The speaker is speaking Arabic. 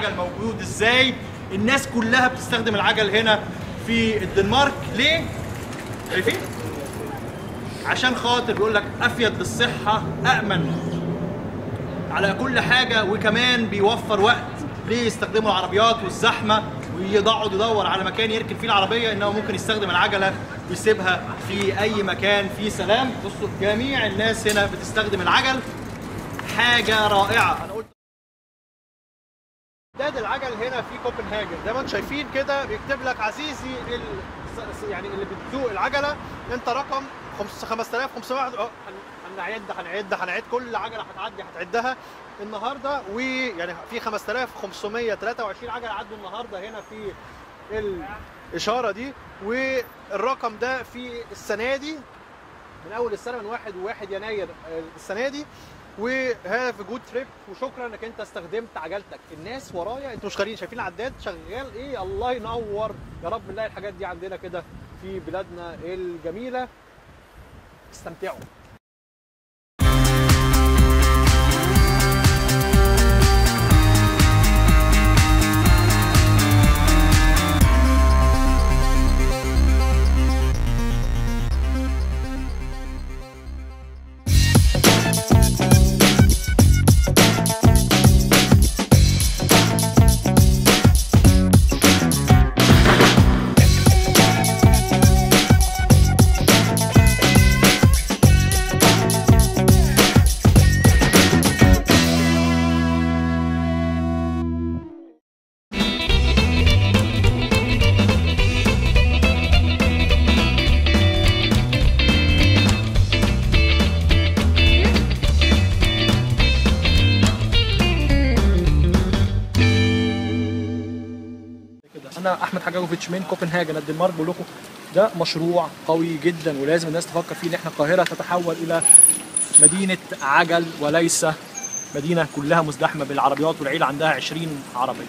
العجل موجود ازاي. الناس كلها بتستخدم العجل هنا في الدنمارك. ليه؟ شايفين؟ عشان خاطر بيقول لك افيد للصحه، امن على كل حاجه، وكمان بيوفر وقت. ليه يستخدموا العربيات والزحمه ويقعد يدور على مكان يركن فيه العربيه، انه ممكن يستخدم العجله ويسيبها في اي مكان فيه سلام. بصوا جميع الناس هنا بتستخدم العجل، حاجه رائعه. انا قلت عداد العجل هنا في كوبنهاجن زي ما انتم شايفين كده، بيكتب لك عزيزي يعني اللي بتسوق العجله انت رقم 5500. هنعد كل عجله هتعدي هتعدها النهارده، ويعني في 5523 عجله عدوا النهارده هنا في الاشاره دي. والرقم ده في السنه دي من اول السنه، من 1 يناير السنه دي. وهاف جود تريب، وشكرا انك انت استخدمت عجلتك. الناس ورايا انتوا مش خارجين شايفين العداد شغال ايه؟ الله ينور يا رب نلاقي الحاجات دي عندنا كده في بلادنا الجميله. استمتعوا. انا احمد حجاجوفيتش من كوبنهاجن الدنمارك، بقول لكم ده مشروع قوي جدا ولازم الناس تفكر فيه، ان احنا القاهره تتحول الى مدينه عجل وليس مدينه كلها مزدحمه بالعربيات والعيله عندها 20 عربيه.